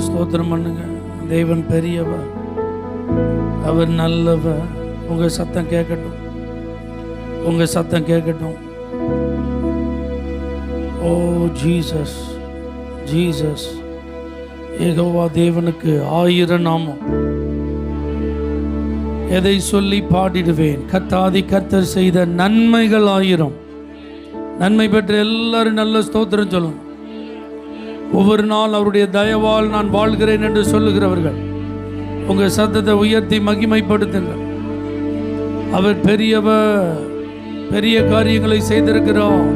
ஸ்தோத்திரம் பண்ணுங்க. தேவன் பெரியவர், அவர் நல்லவர். உங்க சத்தம் கேட்கட்டும், உங்க சத்தம் கேட்கட்டும். ஓ ஜீசஸ், ஜீசஸ். யெகோவா தேவனுக்கு 1000 நாமம். எதை சொல்லி பாடிடுவேன்? கர்த்தாதி கர்த்தர் செய்த நன்மைகள் 1000. நன்மை பெற்ற எல்லாரும் நல்ல ஸ்தோத்திரம் சொல்லும். ஒவ்வொரு நாள் அவருடைய தயவால் நான் வாழ்கிறேன் என்று சொல்லுகிறவர்கள் உங்க சத்தத்தை உயர்த்தி மகிமைப்படுத்துங்கள். அவர் பெரியவர், பெரிய காரியங்களை செய்திருக்கிறார்.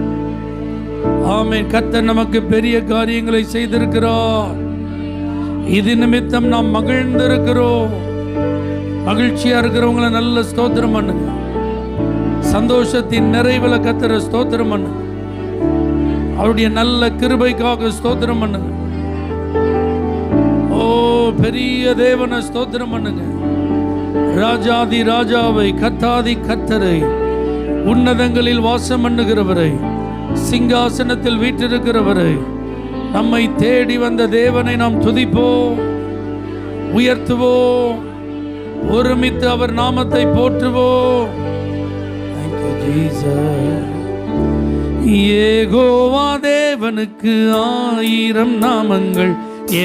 ஆமென். கர்த்தர் நமக்கு பெரிய காரியங்களை செய்திருக்கிறார். இது நிமித்தம் நாம் மகிழ்ந்திருக்கிறோம். மகிழ்ச்சியா இருக்கிறவங்களை நல்ல ஸ்தோத்திரம் பண்ணுங்க. சந்தோஷத்தின் நிறைவில் கர்த்தரை ஸ்தோத்திரம் பண்ணுங்க. அவருடைய நல்ல கிருபைக்காக ஸ்தோத்திரம் பண்ணுங்க. ஓ பெரிய தேவனை ஸ்தோத்திரம் பண்ணுங்க. ராஜாதி ராஜாவை, கர்த்தாதி கர்த்தரை, உன்னதங்களில் வாசம் பண்ணுகிறவரை, சிங்காசனத்தில் வீற்றிருக்கிறவரை, நம்மை தேடி வந்த தேவனை நாம் துதிப்போம், உயர்த்துவோம், ஒருமித்து அவர் நாமத்தை போற்றுவோம். Thank you, Jesus. யெகோவா தேவனுக்கு 1000 நாமங்கள்,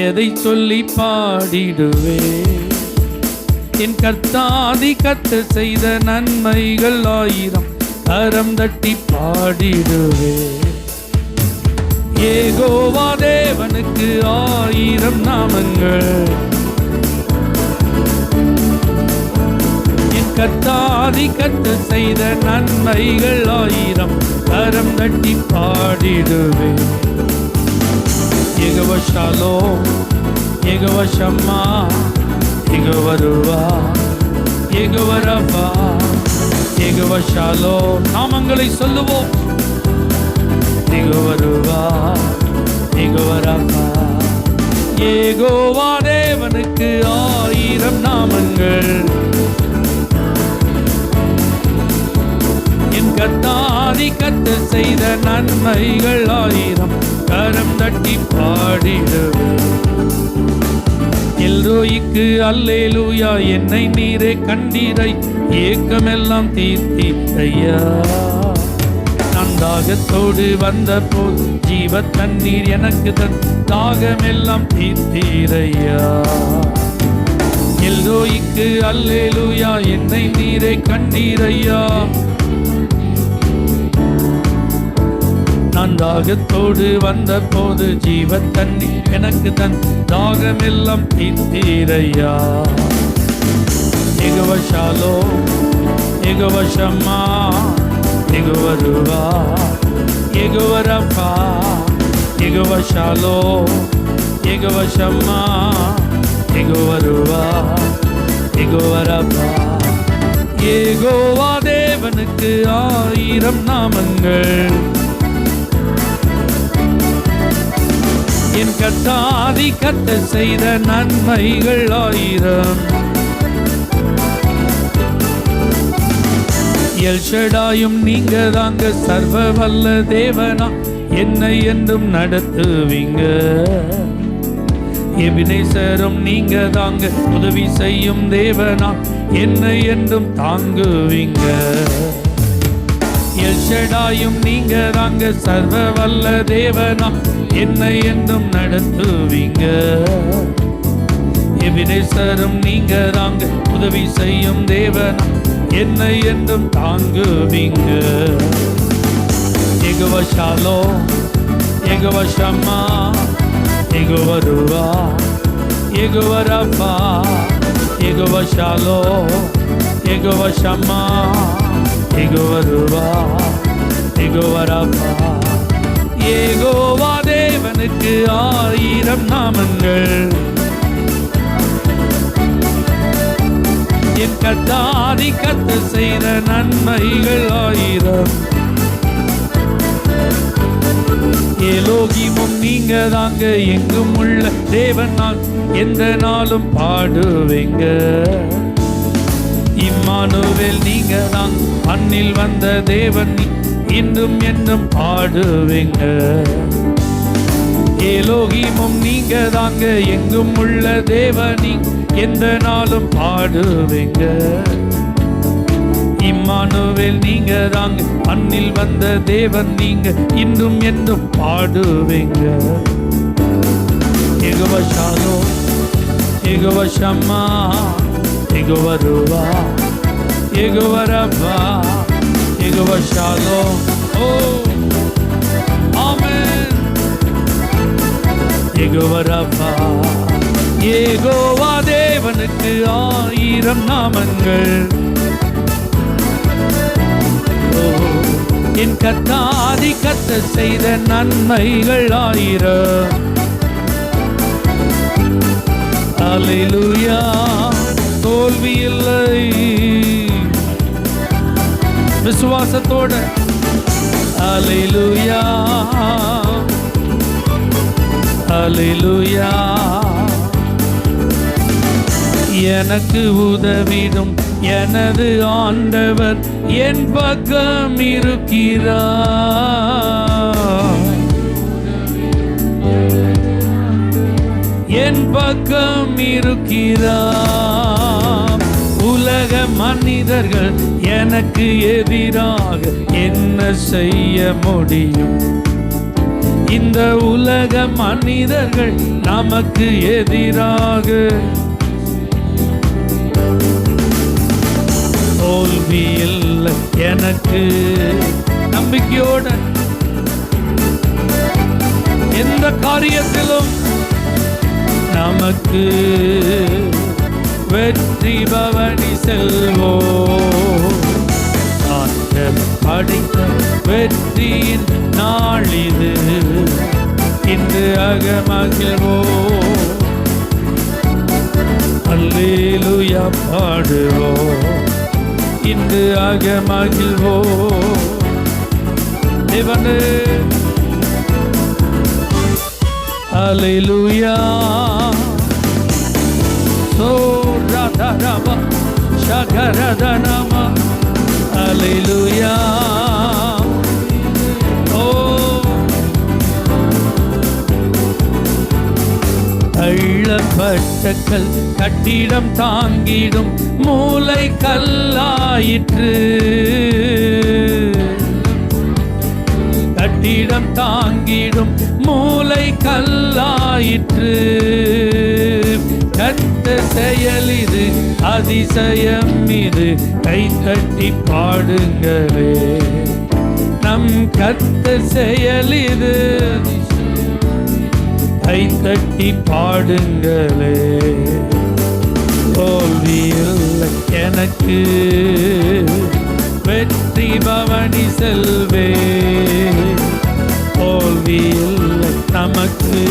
எதை சொல்லி பாடிடுவே? என் கர்த்தாதி கர்த்தர் செய்த நன்மைகள் 1000, கரம் தட்டி பாடிடுவே. யெகோவா தேவனுக்கு 1000 நாமங்கள், என் கர்த்தாதி கர்த்தர் செய்த நன்மைகள் 1000, கரம் தட்டி பாடிடுவே. யெகோவா ஷாலோம், யெகோவா ஷம்மா, யெகோவா ருவா, யெகோவா ரஃபா, யெகோவா ஷாலோம். நாமங்களை சொல்லுவோம். யெகோவா ருவா, யெகோவா ரஃபா. யெகோவா தேவனுக்கு 1000 நாமங்கள், என் கர்த்தாதி கர்த்தர் செய்த நன்மைகள் 1000, கரம் தட்டி பாடிடுவே. எல்ரோய்க்கு அல்லேலூயா, என்னை நீரே கண்டீரை, ஏக்கமெல்லாம் தீர்த்தீரையா. நான் தாகத்தோடு வந்த போது ஜீவ தண்ணீர் எனக்கு தன் தாகமெல்லாம் தீர்த்தீரையா. எல்ரோய்க்கு அல்லேலூயா, என்னை நீரே கண்டீரையா. நான் தாகத்தோடு வந்த போது ஜீவ தண்ணி எனக்கு தன் தாகமெல்லாம் தீர்த்தீரையா. யெகோவா ஷாலோம், யெகோவா ஷம்மா, யெகோவா ருவா, யெகோவா ரஃபா. யெகோவா ஷாலோம், யெகோவா ஷம்மா, யெகோவா ருவா, யெகோவா ரஃபா. யெகோவா தேவனுக்கு 1000 நாமங்கள், என் கர்த்தாதி கர்த்தர் செய்த நன்மைகள் 1000. எல்ஷடாயும் நீங்க தாங்க, சர்வ வல்ல தேவனா என்னை என்றும் நடத்துவீங்க. எபினேசரும் நீங்க தாங்க, உதவி செய்யும் தேவனா என்னை என்றும் தாங்குவீங்க. எல்ஷடாயும் நீங்க தாங்க, சர்வ வல்ல தேவனா என்னை என்றும் நடத்துவீங்க. எபினேசரும் நீங்க தாங்க, உதவி செய்யும் தேவனா என்னை என்றும் தாங்குவீங்க. யெகோவா ஷாலோம், யெகோவா ஷம்மா, யெகோவா ருவா, யெகோவா ரஃபா. யெகோவா ஷாலோம், யெகோவா ஷம்மா, யெகோவா ருவா, யெகோவா ரஃபா. யெகோவா தேவனுக்கு 1000 நாமங்கள், என் கர்த்தாதி கர்த்தர் செய்த நன்மைகள் 1000. எலோகிமும் நீங்க தாங்க, எங்கும் உள்ள தேவன் நான் எந்த நாளும் பாடுவேங்க. இம்மானுவேல் நீங்க தான், அன்னில் வந்த தேவன் இன்றும் என்றும் பாடுவேங்க. ஏலோகிமும் நீங்க தாங்க, எங்கும் உள்ள தேவனி எந்த நாளும் பாடுவேங்க. இம்மானுவேல் நீங்க தாங்க, மண்ணில் வந்த தேவன் நீங்க, இன்றும் என்றும் பாடுவேங்க. யெகோவா ஷாலோம், யெகோவா ஷம்மா, யெகோவா ருவா, யெகோவா ரப்பா, யெகோவா ஷாலோம். ஓ ஆமென். யெகோவா ரப்பா, யெகோவா தேவனுக்கு 1000 நாமங்கள். என் கர்த்தாதி கர்த்தர் செய்த நன்மைகள் 1000. அல்லேலூயா, தோல்வி இல்லை. விசுவாசத்தோட அல்லேலூயா, அல்லேலூயா. எனக்கு உதவிடும் எனது ஆண்டவர் என் பக்கம் இருக்கிறார், என் பக்கம் இருக்கிறார். உலக மனிதர்கள் எனக்கு எதிராக என்ன செய்ய முடியும்? இந்த உலக மனிதர்கள் நமக்கு எதிராக தோல்வி இல்லை எனக்கு. நம்பிக்கையோட எந்த காரியத்திலும் நமக்கு வெற்றி பவனி செல்வோம். படைத்த வெற்றியின் நாளிது, இன்று அகமகிழ்வோம். அல்லேலூயா பாடுவோம், இன்று அகமகிழ்வோம். தேவனே அல்லேலூயா. சோ ராதரபா ஷகரதனமா, அல்லேலூயா. ஓ தள்ளப்பட்ட கல் கட்டிடம் தாங்கிடும் மூலை கல்லாயிற்று, கட்டிடம் தாங்கிடும் மூலை கல்லாயிற்று. கர்த்தர் செயல் இது, அதிசயம் இது, கைத்தட்டி பாடுங்களே. நம் கர்த்தர் செயல் இது, கைத்தட்டி பாடுங்களே. தோல்வி இல்லை எனக்கு, வெற்றி பவனி செல்வே. தோல்வி இல்லை நமக்கு,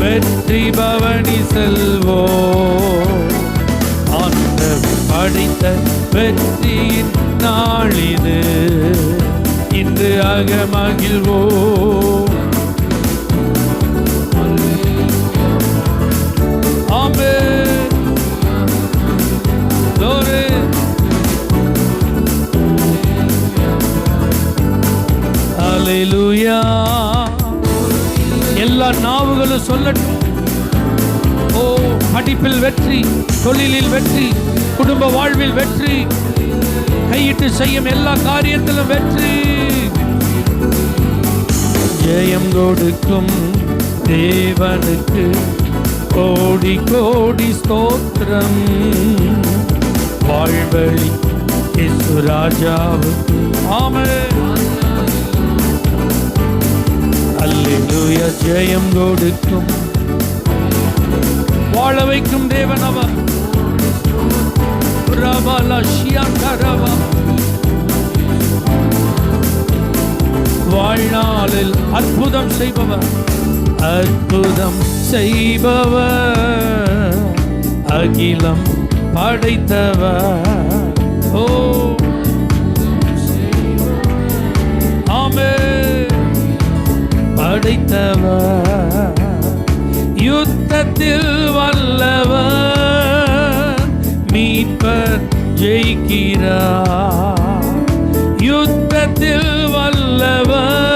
வெற்றி பவனி செல்வோ. ஆண்டவர் படைத்த வெற்றியின் நாளிது, இன்று அகமகிழ்வோ. ஆமென். glory. அல்லேலூயா. எல்லா நாவுகளும் சொல்லட்டும். ஓ, படிப்பில் வெற்றி, தொழிலில் வெற்றி, குடும்ப வாழ்வில் வெற்றி, கையிட்டு செய்யும் எல்லா காரியத்திலும் வெற்றி. ஜெயம் கொடுக்கும் தேவனுக்கு கோடி கோடி ஸ்தோத்திரம். வாழ்வழி இயேசு ராஜாவுக்கு. ஆமென். அல்லேலூயா. ஜெயம் கொடுக்கும், வாழ வைக்கும் தேவன் அவர். வாழ்நாளில் அற்புதம் செய்பவர், அற்புதம் செய்பவர், அகிலம் படைத்தவர். ஓ ஆமென். படைத்தவர், யுத்தத்தில் வல்லவர், மீட்பர் ஜெயிக்கிறார். யுத்தத்தில் வல்லவர்,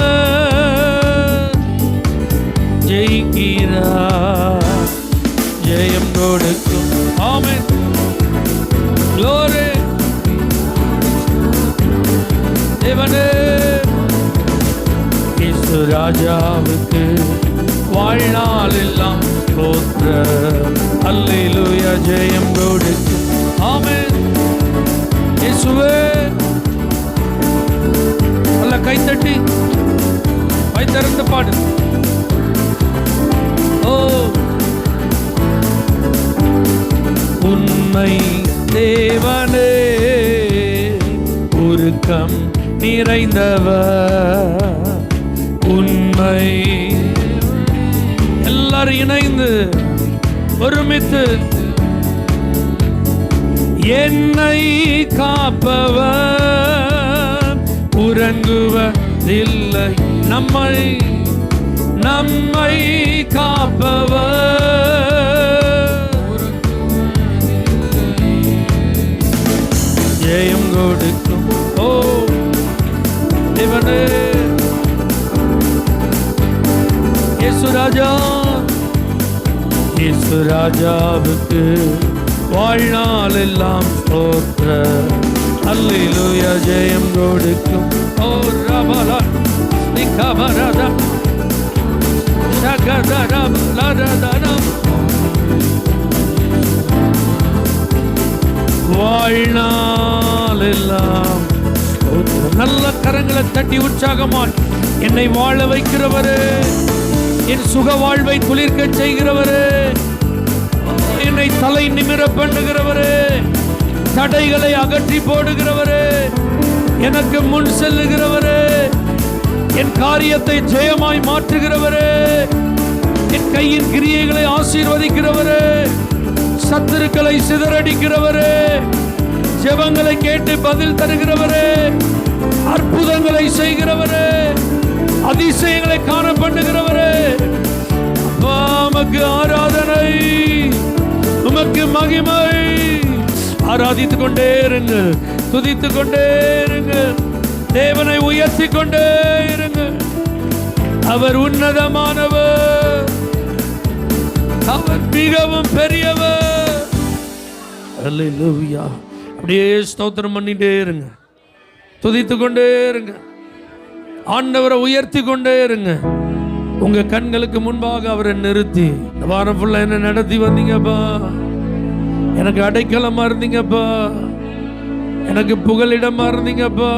தேவனே. இயேசு ராஜாவுக்கு வாழ்நாள் எல்லாம் ஸ்தோத்திரம். அல்லேலூயா, ஜெயம் கொடுக்கு. ஆமென். இயேசுவே. நல்ல கைத்தட்டி வாய் திறந்து பாடு. ஓ உண்மை தேவனே, உருக்கம் நிறைந்தவர். உண்மை. எல்லாரும் இணைந்து ஒருமித்து. என்னை காப்பவர் உறங்குவதில்லை. நம்மை காப்பவர் ஜெயம் கொடுக்கும். ஓ தேவனே. இயேசு ராஜா. இயேசு ராஜாவுக்கு வாழ்நாள் எல்லாம் ஸ்தோத்திரம். அல்லேலூயா, ஜெயம் கொடுக்கும். ஓ ரபலா நிகபரதா சகதரம் லரதனம். வாழ்நாள் எல்லாம் நல்ல கரங்களை தட்டி உற்சாகமாய் என்னை வாழ வைக்கிறவரே, என் சுக வாழ்வை குளிர்க்க செய்கிறவரே, என்னை தலை நிமிர பண்ணுகிறவரே, தடைகளை அகற்றி போடுகிறவரே, எனக்கு முன் செல்லுகிறவரே, என் காரியத்தை ஜெயமாய் மாற்றுகிறவரே, என் கையின் கிரியைகளை ஆசீர்வதிக்கிறவரே, சத்துருக்களை சிதறடிக்கிறவரே, ஜெபங்களை கேட்டு பதில் தருகிறவரே, அற்புதங்களை செய்கிறவரே, அதிசயங்களை காண பண்ணுகிறவரே, உமக்கு ஆராதனை, உமக்கு மகிமை. ஆராதித்துக் கொண்டே இருங்க, துதித்துக் கொண்டே இருங்க, தேவனை உயர்த்தி கொண்டே இருங்க. அவர் உன்னதமானவர், அவர் மிகவும் பெரியவர். அல்லேலூயா. அப்படியே ஸ்தோத்திரம் பண்ணிட்டே இருங்க, துதித்துக் கொண்டே இருங்க, ஆண்டவரை உயர்த்தி கொண்டே இருங்க. உங்க கண்களுக்கு முன்பாக அவரை நிறுத்தி, இந்த வாரம் ஃபுல்லா என்ன நடத்தி வந்தீங்கப்பா, எனக்கு அடைக்கலமா இருந்தீங்கப்பா, எனக்கு புகலிடமா இருந்தீங்கப்பா,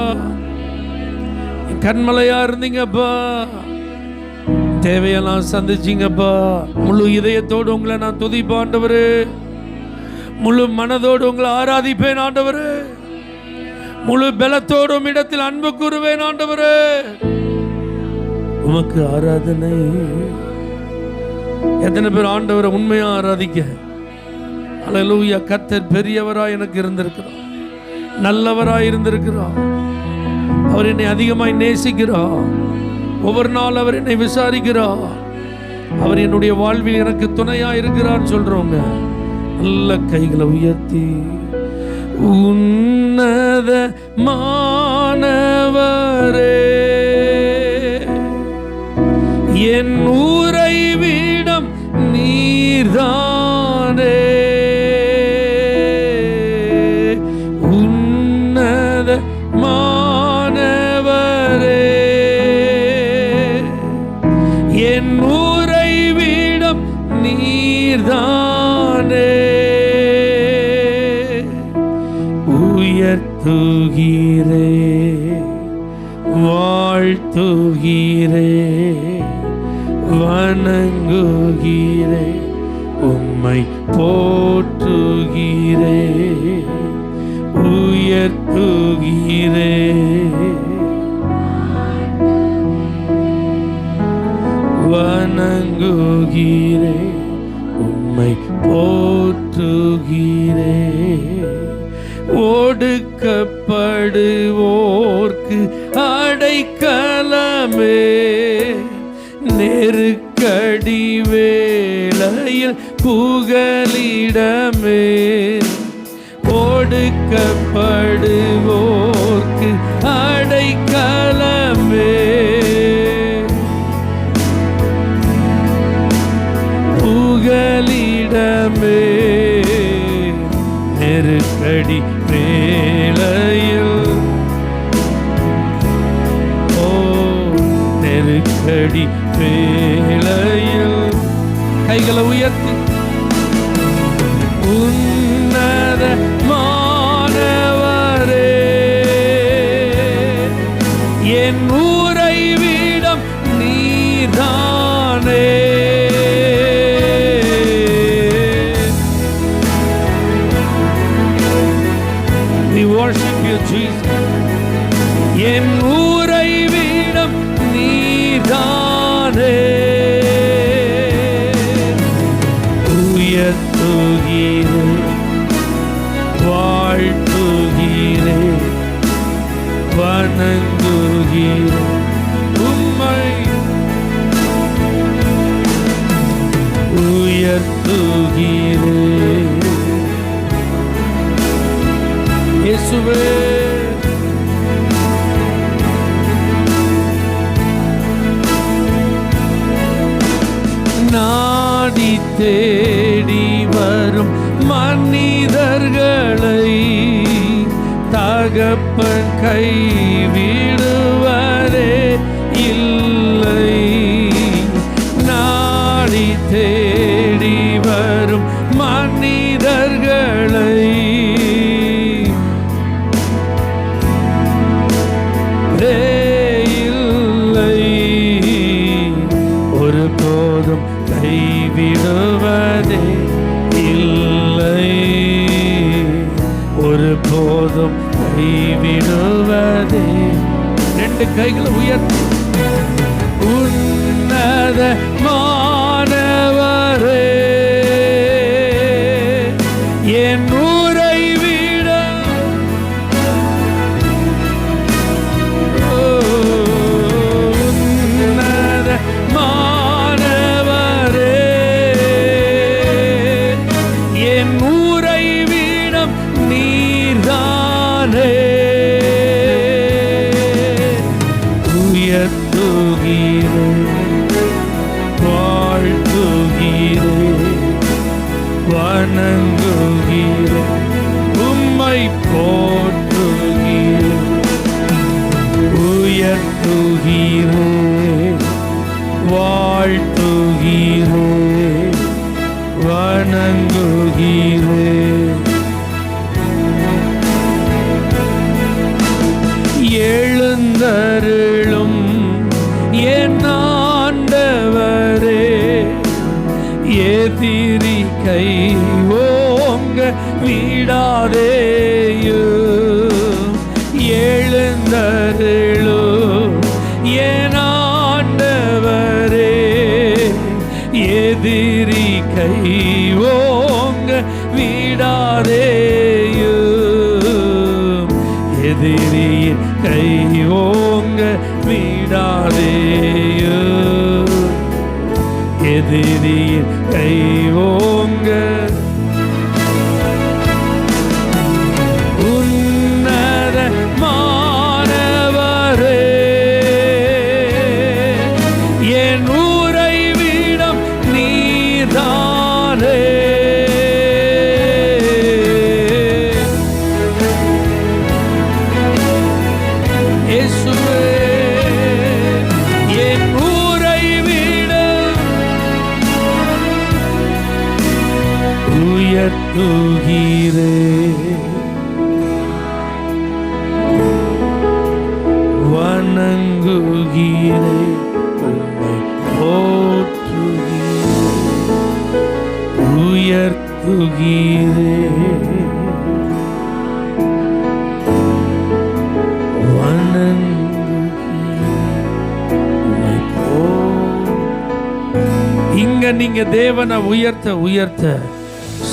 கண்மலையா இருந்தீங்கப்பா, தேவையெல்லாம் சந்திச்சீங்கப்பா. முழு இதயத்தோடு உங்களை நான் துதிப்பேன் ஆண்டவரே, முழு மனதோடு உங்களை ஆராதிப்பேன் ஆண்டவரே, முழு பலத்தோடும் இடத்தில் அன்பு கூறுவேன் ஆண்டவரே. உமக்கு ஆராதனை. எத்தனை பேர் ஆண்டவரை உண்மையா ஆராதிக்க? அல்லேலூயா. கர்த்தர் பெரியவராய் எனக்கு இருந்திருக்கிறார், நல்லவராய் இருந்திருக்கிறார், அவர் என்னை அதிகமாய் நேசிக்கிறார், ஒவ்வொரு நாள் அவர் என்னை விசாரிக்கிறார், அவர் என்னுடைய வாழ்வில் எனக்கு துணையா இருக்கிறார் சொல்றவங்க நல்ல கைகளை உயர்த்தி, உன்னத மானவரே, என் உறைவிடம் நீர்தானே, உன்னத மானவரே, என் உறைவிடம் நீர்தானே, உயர்த்துகிறே, வாழ்த்துகிறே, வணங்குகிறே, உம்மை போற்றுகிறே, உயர்த்துகிறே, வணங்குகிறே, உம்மை போற்றுகிறே. ஒடுக்கப்படுவோர்க்கு அடைக்கலமே, நெருக்கடி வேளையில் புகலிடமே, ஒடுக்கப்படுவோர்க்கு அடைக்கலமே, புகலிடமே, நெருக்கடி வேளையில் நெருக்கடி வேளையில் கைகளை உயர்த்தி உன்னதமானவரே என் உறைவிடம் நீர்தானே. We worship you, Jesus. என் உறைவிடம் நீர்தானே. உயர்த்துகிறேன், வாழ்த்துகிறேன், வணங்குகிறேன் உம்மை. உயர்த்துகிறேன் இயேசுவே. நாடி தேடி வரும் மனிதர்களை தகப்பன் கைவிடுவரே இல்லை. நாடி தேடி வரும் மனிதர்களை இல்லை ஒருபோதும் கைவிடுவதே இல்லை. ஒருபோதும் கைவிடுவதே. ரெண்டு கைகளை உயர்த்தி உன்னதமானவரே என் உறைவிடம். உன்னதமானவரே என் உறைவிடம் நீர்தானே. உயர்த்துகிறேன், வாழ்த்துகிறேன், வணங்குகிறேன் உம்மை போற்றுகிறேன். உயர்த்துகிறேன், வாழ்த்துகிறேன், வணங்குகிறேன். எழுந்தருளும் என் ஆண்டவரே எதிரி கை ஓங்க விடாதேயும். எழுந்தருளும் என் ஆண்டவரே எதிரி கை ஓங்க விடாதேயும். எதிரியின் கை ஓங்க விடாதேயும். எதிரியின் கை ஓங்க. உன்னதமானவரே என் உறைவிடம் நீர்தானே. இயேசுவே என் உறைவிடம். உயர்த்துகிறேன், வணங்குகிறேன் உம்மை போற்றுகிறேன். உயர்த்துகிறேன், இங்க நீங்க தேவனை உயர்த்த உயர்த்த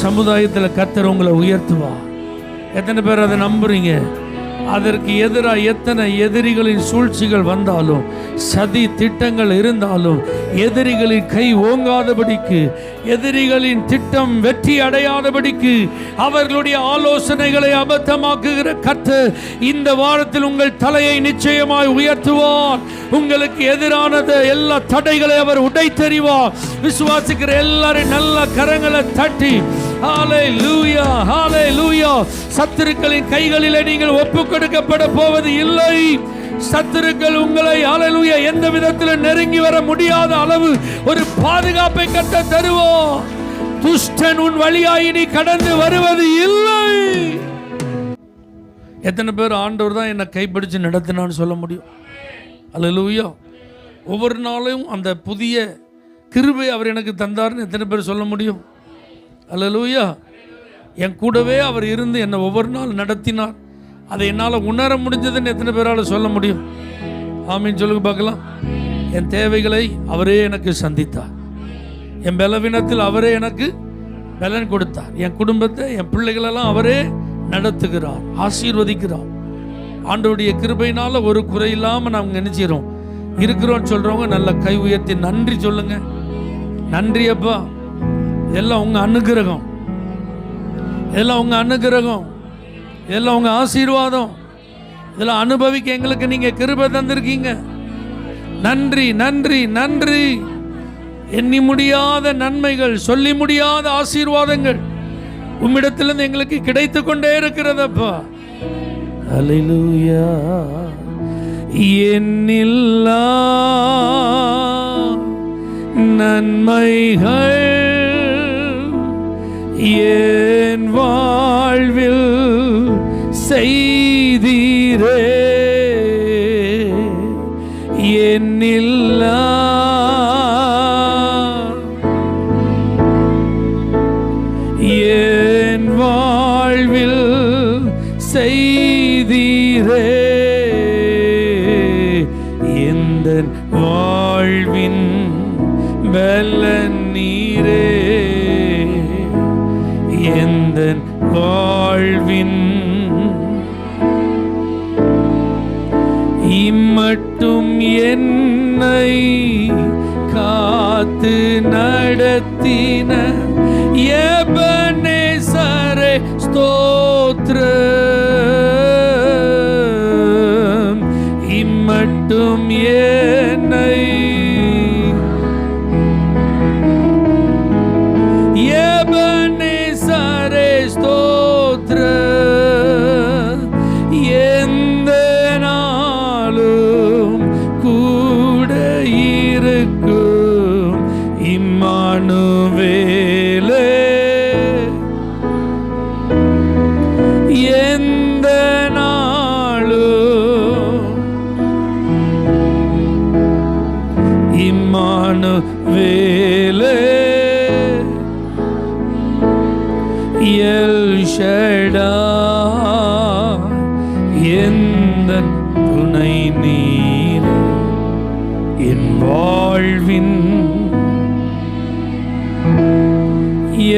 சமுதாயத்தில் கர்த்தர் உங்களை உயர்த்துவா. எத்தனை பேர் அதை நம்புறீங்க? அதற்கு எதிராக எத்தனை எதிரிகளின் சூழ்ச்சிகள் வந்தாலும், சதி திட்டங்கள் இருந்தாலும், எதிரிகளின் கை ஓங்காதபடிக்கு, எதிரிகளின் திட்டம் வெற்றி அடையாதபடிக்கு, அவர்களுடைய ஆலோசனைகளை அபத்தமாக்குகிற கர்த்தர் இந்த வாரத்தில் உங்கள் தலையை நிச்சயமாய் உயர்த்துவார். உங்களுக்கு எதிரானது எல்லா தடைகளை அவர் உடைத்தெறிவார். விசுவாசிக்கிற எல்லாரும் நல்ல கரங்களை தட்டி ஹல்லேலூயா, ஹல்லேலூயா. சத்துருக்களின் கைகளிலே நீங்கள் ஒப்புக் கொடுக்கப்பட போவது இல்லை. சத்துருக்கள் உங்களை ஹல்லேலூயா எந்த விதத்தில் நெருங்கி வர முடியாத அளவு ஒரு பாதுகாப்பை கட்ட தருவோம். துஷ்டன் உன் வழியாய் நீ கடந்து வருவது இல்லை. எத்தனை பேர் ஆண்டவர் தான் என்னை கைப்பிடிச்சு நடத்தினான்னு சொல்ல முடியும்? ஹல்லேலூயா. ஒவ்வொரு நாளும் அந்த புதிய கிருபை அவர் எனக்கு தந்தார்னு எத்தனை பேர் சொல்ல முடியும்? ஹல்லேலூயா. என் கூடவே அவர் இருந்து என்னை ஒவ்வொரு நாள் நடத்தினார். அதை என்னால் உணர முடிஞ்சதுன்னு எத்தனை பேரால் சொல்ல முடியும்? ஆமீன் சொல்லுங்க பார்க்கலாம். என் தேவைகளை அவரே எனக்கு சந்தித்தார். என் பலவீனத்தில் அவரே எனக்கு பலன் கொடுத்தார். என் குடும்பத்தை, என் பிள்ளைகளெல்லாம் அவரே நடத்துகிறார், ஆசீர்வதிக்கிறார். ஆண்டவருடைய கிருபையினால ஒரு குறை இல்லாமல் நாங்கள் நினைச்சிரோம் இருக்கிறோம். சொல்றவங்க நல்ல கை உயர்த்தி நன்றி சொல்லுங்க. நன்றி அப்பா. இதெல்லாம் உங்க அனுகிரகம், இதெல்லாம் உங்க அனுகிரகம், இதெல்லாம் உங்க ஆசீர்வாதம். இதெல்லாம் அனுபவிக்க எங்களுக்கு நீங்க கிருபை தந்திருக்கீங்க. நன்றி நன்றி நன்றி. எண்ணி முடியாத நன்மைகள், சொல்லி முடியாத ஆசீர்வாதங்கள் உம்மிடத்திலிருந்து எங்களுக்கு கிடைத்து கொண்டே இருக்கிறதப்பா. ஹல்லேலூயா. எண்ணில்லா நன்மைகள் என் வாழ்வில் செய்தீரே. எண்ணில்லா என் வாழ்வில் செய்தீரே. எந்த வாழ்வின் பலன் நீரே. எந்த வாழ்வின் இம்மட்டும் என்னை காத்து நடத்தின எபனேசரே ஸ்தோத்திரம். இம்மட்டும் என்னை எபனேசரே ஸ்தோத்திரம். எந்த நாளும் கூட இருக்கும் இம்மானுவேலே. எந்த நாளும் இம்மானுவேலே. எல் ஷடாய் எந்தன் துணை நீர். என் வாழ்வின்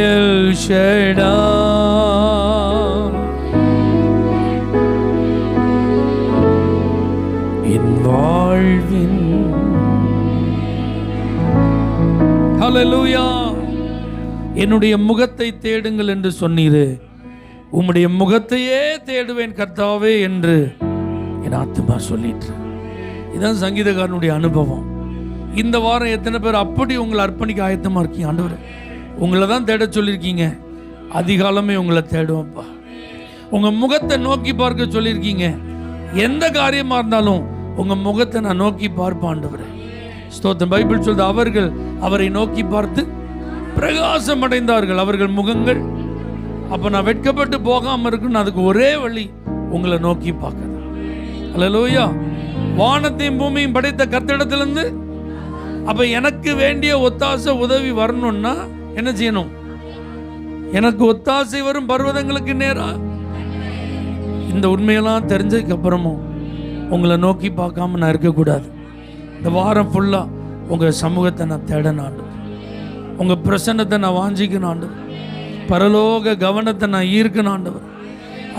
எல் ஷடாய் என் வாழ்வின். ஹல்லேலூயா. என்னுடைய முகத்தை தேடுங்கள் என்று சொன்னீரே. உம்முடைய முகத்தையே தேடுவேன் கர்த்தாவே என்று என் ஆத்துமா சொல்லிட்டு. இதுதான் சங்கீதக்காரனுடைய அனுபவம். இந்த வாரம் எத்தனை பேர் அப்படி உங்களை அர்ப்பணிக்க ஆயத்தமா இருக்கீங்க? ஆண்டவரே, உங்களை தான் தேட சொல்லியிருக்கீங்க. அதிகாலமே உங்களை தேடுவோம்ப்பா. உங்க முகத்தை நோக்கி பார்க்க சொல்லியிருக்கீங்க. எந்த காரியமா இருந்தாலும் உங்க முகத்தை நான் நோக்கி பார்ப்பேன் ஆண்டவரே. ஸ்தோத்திரம். பைபிள் சொல்லுது, அவர்கள் அவரை நோக்கி பார்த்து பிரகாசம் அடைந்தார்கள் அவர்கள் முகங்கள். அப்ப நான் வெட்கப்பட்டு போகாம இருக்கணும். அதுக்கு ஒரே வழி உங்களை நோக்கி பார்க்கறது. ஹல்லேலூயா. வானத்தையும் பூமியும் படைத்த கர்த்தரிடத்திலிருந்து அப்ப எனக்கு வேண்டிய ஒத்தாசை உதவி வரணும்னா என்ன செய்யணும்? எனக்கு ஒத்தாசை வரும் பர்வதங்களுக்கு நேரா. இந்த உண்மையெல்லாம் தெரிஞ்சதுக்கு அப்புறமும் உங்களை நோக்கி பார்க்காம நான் இருக்கக்கூடாது. இந்த வாரம் ஃபுல்லா உங்க சமூகத்தை நான் தேடணும் ஆண்டவர். உங்க பிரசன்னத்தை நான் வாஞ்சிக்கணும் ஆண்டவர். பரலோக கவனத்தை நான் ஈர்க்கணும் ஆண்டவர்.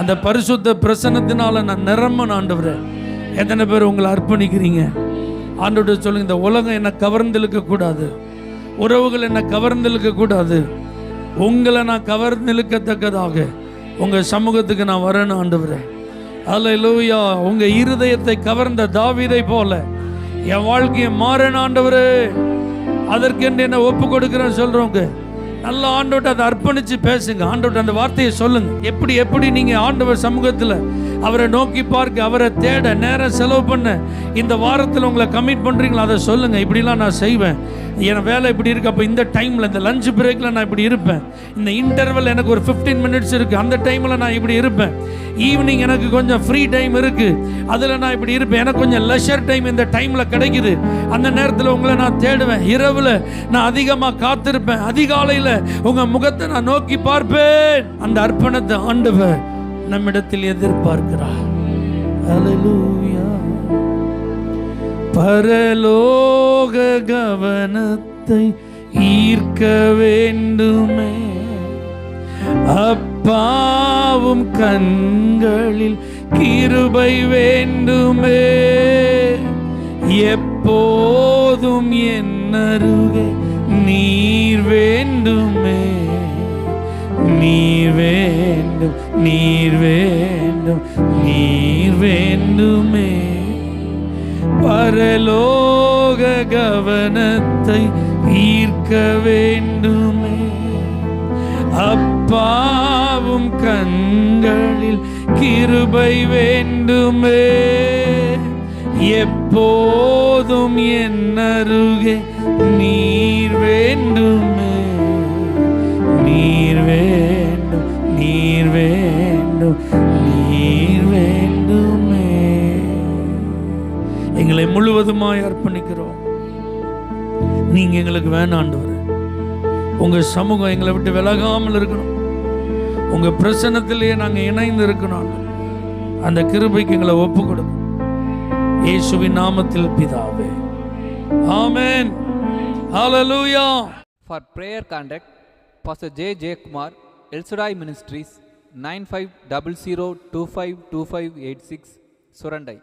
அந்த பரிசுத்த பிரசன்னத்தினால நான் நிரம்பணும் ஆண்டவரே. எத்தனை பேர் உங்களை அர்ப்பணிக்கிறீங்க? ஆண்டவர்கிட்ட சொல்லுங்க, இந்த உலகம் என்னை கவர்ந்திழுக்க கூடாது, உறவுகள் என்னை கவர்ந்திழுக்க கூடாது. உங்களை நான் கவர்ந்திழுக்கத்தக்கதாக உங்க சமூகத்துக்கு நான் வரணும் ஆண்டவரே. ஹல்லேலூயா. உங்க இருதயத்தை கவர்ந்த தாவீதை போல என் வாழ்க்கையை மாறணும் ஆண்டவரே. அதற்கென்று என்ன ஒப்பு கொடுக்கிறேன் சொல்றவங்க நல்ல ஆண்டவர்கிட்ட அதை அர்ப்பணிச்சு பேசுங்க. ஆண்டவர்கிட்ட அந்த வார்த்தையை சொல்லுங்க. எப்படி நீங்க ஆண்டவர் சமூகத்தில் அவரை நோக்கி பார்க்க, அவரை தேட நேரம் செலவு பண்ண இந்த வாரத்தில் உங்களை கமிட் பண்றீங்களா, அதை சொல்லுங்க. இப்படிலாம் நான் செய்வேன், என் வேலை இப்படி இருக்கு, அப்போ இந்த டைமில் இந்த லஞ்ச் பிரேக்கில் நான் இப்படி இருப்பேன், இந்த இன்டர்வல் எனக்கு ஒரு 15 மினிட்ஸ் இருக்குது, அந்த டைமில் நான் இப்படி இருப்பேன், ஈவினிங் எனக்கு கொஞ்சம் ஃப்ரீ டைம் இருக்குது, அதில் நான் இப்படி இருப்பேன், எனக்கு கொஞ்சம் லெஷர் டைம் இந்த டைமில் கிடைக்குது, அந்த நேரத்தில் உங்களை நான் தேடுவேன், இரவில் நான் அதிகமாக காத்திருப்பேன், அதிகாலையில் உங்கள் முகத்தை நான் நோக்கி பார்ப்பேன். அந்த அர்ப்பணத்தை ஆண்டவர் நம்மிடத்தில் எதிர்பார்க்கிறார். ஹல்லேலூயா. பரலோக கவனத்தை ஈர்க்க வேண்டுமே, அப்பாவும் கண்களில் கிருபை வேண்டுமே, எப்போதும் என் அருகே நீர் வேண்டுமே, நீர் வேண்டும், நீர் வேண்டும், நீர் வேண்டுமே. பரலோக கவனத்தை ஈர்க்க வேண்டுமே, அப்பாவும் கண்களில் கிருபை வேண்டுமே, எப்போதும் என் அருகே நீர் வேண்டுமே, நீர் வேண்டும், நீர் வேண்டும், நீர் வேண்டுமே. எங்களை முழுவதுமாய் அர்ப்பணிக்கிறோம். நீங்க எங்களுக்கு வேணாம் ஆண்டவரே. உங்க சமூகம் எங்களை விட்டு விலகாமல் இருக்கணும். உங்க பிரசன்னத்திலேயே நாங்க இணைந்து இருக்கணும். அந்த கிருபைக்கு எங்களை ஒப்பு கொடுக்கும். இயேசுவின் நாமத்தில் பிதாவே, ஆமென். ஹல்லேலூயா. For prayer contact, Pastor J. Kumar, El Shaddai Ministries, 9500252586, Surandai.